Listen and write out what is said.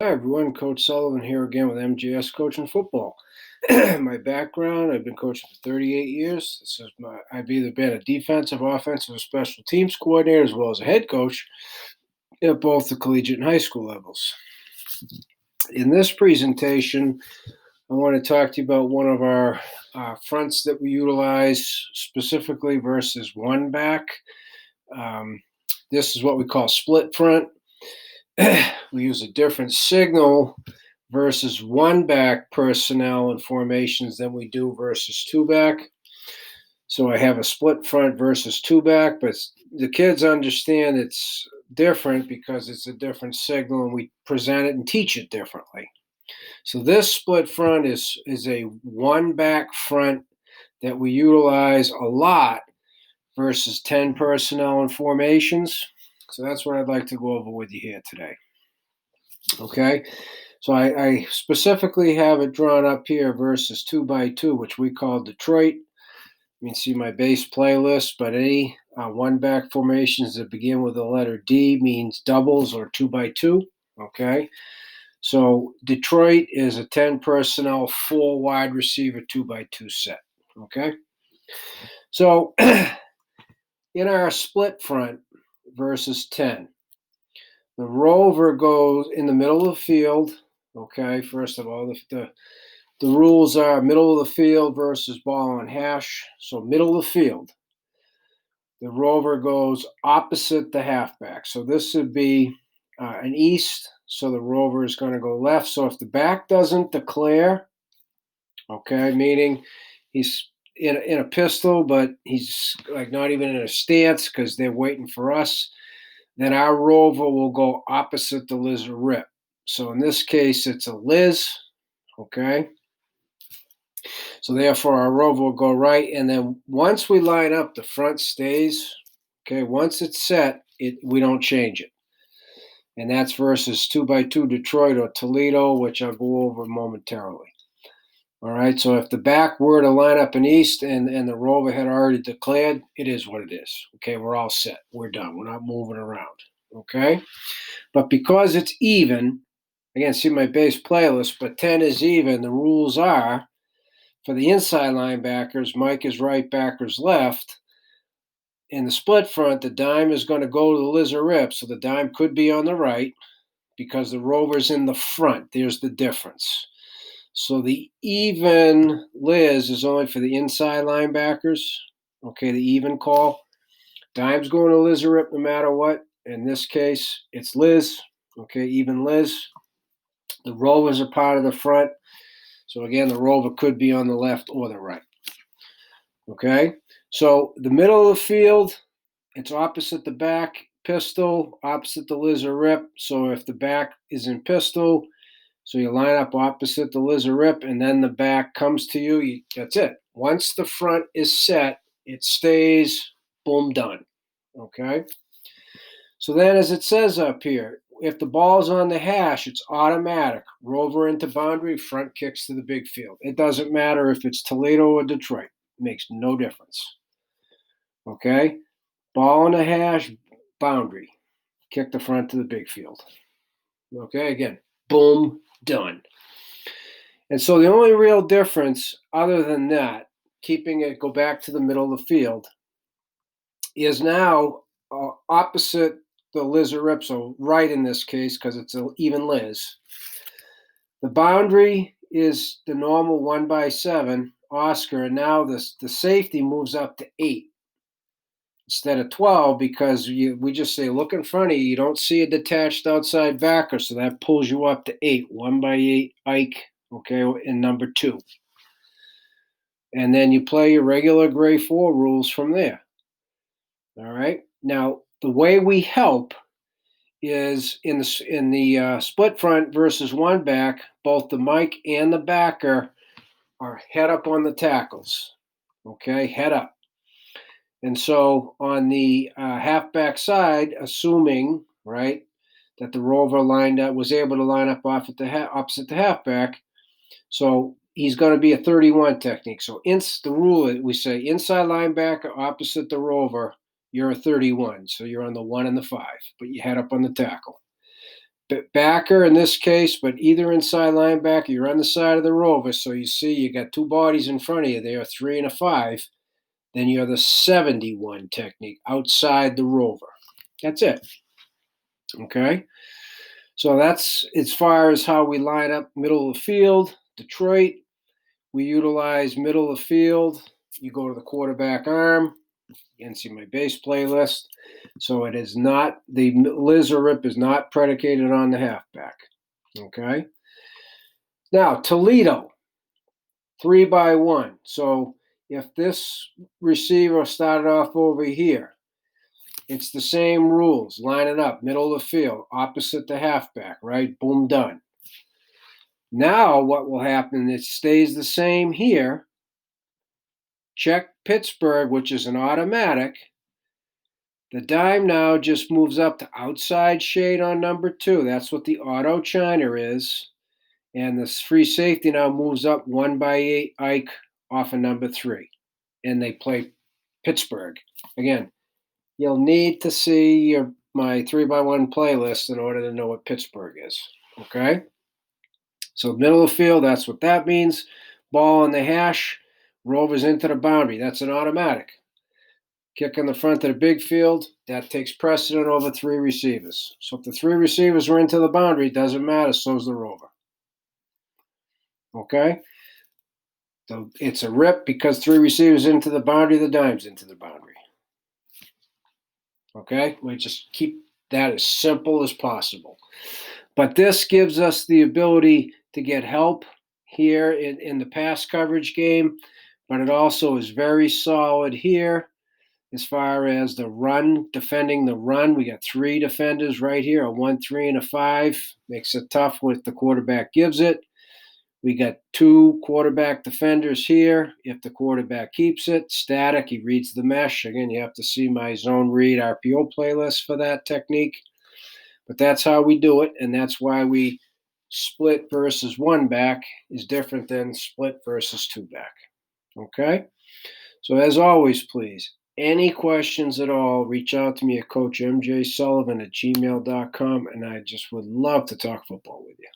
Hi everyone, Coach Sullivan here again with MJS Coaching Football. My background, I've been coaching for 38 years. I've either been a defensive, offensive, or special teams coordinator as well as a head coach at both the collegiate and high school levels. In this presentation, I want to talk to you about one of our fronts that we utilize specifically versus one back. This is what we call split front. We use a different signal versus one back personnel and formations than we do versus two back. So I have a split front versus two back, but the kids understand it's different because it's a different signal and we present it and teach it differently. So this split front is a one back front that we utilize a lot versus 10 personnel and formations. So that's what I'd like to go over with you here today. Okay, so I specifically have it drawn up here versus 2x2, which we call Detroit. You can see my base playlist, but any one back formations that begin with the letter D means doubles or 2x2. Okay, so Detroit is a 10 personnel, 4 wide receiver 2x2 set. Okay, so in our split front versus 10, the rover goes in the middle of the field. Okay, first of all, the rules are middle of the field versus ball on hash. So middle of the field, the rover goes opposite the halfback. So this would be an east. So the rover is going to go left. So if the back doesn't declare, okay, meaning he's in a pistol, but he's like not even in a stance because they're waiting for us, then our rover will go opposite the Liz or rip. So in this case, it's a Liz, okay? So therefore, our rover will go right, and then once we line up, the front stays, okay? Once it's set, we don't change it. And that's versus 2x2 Detroit or Toledo, which I'll go over momentarily. All right, so if the back were to line up in east and the rover had already declared, it is what it is. Okay, we're all set. We're done. We're not moving around. Okay, but because it's even, again, see my base playlist, but 10 is even, the rules are for the inside linebackers, Mike is right, backers left. In the split front, the dime is going to go to the Liz or rip, so the dime could be on the right because the rover's in the front. There's the difference. So the even Liz is only for the inside linebackers. Okay, the even call. Dime's going to Liz or rip no matter what. In this case, it's Liz. Okay, even Liz. The rovers are part of the front. So again, the rover could be on the left or the right. Okay, so the middle of the field, it's opposite the back pistol, opposite the Liz or rip. So if the back is in pistol, so you line up opposite the Liz or rip, and then the back comes to you. That's it. Once the front is set, it stays, boom, done. Okay? So then as it says up here, if the ball's on the hash, it's automatic. Rover into boundary, front kicks to the big field. It doesn't matter if it's Toledo or Detroit. It makes no difference. Okay? Ball on the hash, boundary. Kick the front to the big field. Okay? Again, boom, done. And so the only real difference, other than that, keeping it go back to the middle of the field, is now opposite the Liz or rip, so right in this case because it's an even Liz. The boundary is the normal 1x7 Oscar, and now the safety moves up to 8 instead of 12 because we just say look in front of you. You don't see a detached outside backer, so that pulls you up to 8, 1x8 Ike. Okay, in number 2. And then you play your regular grade 4 rules from there. All right. Now, the way we help is in the split front versus one back, both the Mike and the backer are head up on the tackles. Okay, head up. And so on the halfback side, assuming, right, that the rover was able to line up opposite the halfback, so he's going to be a 31 technique. So the rule, we say inside linebacker opposite the rover, you're a 31. So you're on the 1 and the 5, but you head up on the tackle. backer in this case, but either inside linebacker, you're on the side of the rover. So you see you got two bodies in front of you there, 3 and a 5. Then you're the 71 technique outside the rover. That's it. Okay. So that's as far as how we line up middle of the field. Detroit, we utilize middle of the field. You go to the quarterback arm. You can see my base playlist. So it is not, the Liz or Rip is not predicated on the halfback. Okay. Now, Toledo, 3-by-1. So if this receiver started off over here, it's the same rules. Line it up, middle of the field, opposite the halfback, right? Boom, done. Now what will happen, it stays the same here. Check Pittsburgh, which is an automatic. The dime now just moves up to outside shade on number 2. That's what the auto China is. And the free safety now moves up 1-by-8 Ike off of number 3. And they play Pittsburgh. Again, you'll need to see my 3-by-1 playlist in order to know what Pittsburgh is. Okay? So middle of the field, that's what that means. Ball on the hash, rovers into the boundary. That's an automatic. Kick in the front of the big field, that takes precedent over 3 receivers. So if the 3 receivers were into the boundary, it doesn't matter, so's the rover. Okay? So it's a rip because 3 receivers into the boundary, the dime's into the boundary. Okay? We just keep that as simple as possible. But this gives us the ability to get help here in the pass coverage game, but it also is very solid here as far as the run, defending the run. We got 3 defenders right here, a 1, 3, and a 5. Makes it tough when the quarterback gives it. We got 2 quarterback defenders here. If the quarterback keeps it, static, he reads the mesh. Again, you have to see my zone read RPO playlist for that technique. But that's how we do it, and that's why we split versus 1 back is different than split versus 2 back. Okay? So as always, please, any questions at all, reach out to me at coachmjsullivan@gmail.com, and I just would love to talk football with you.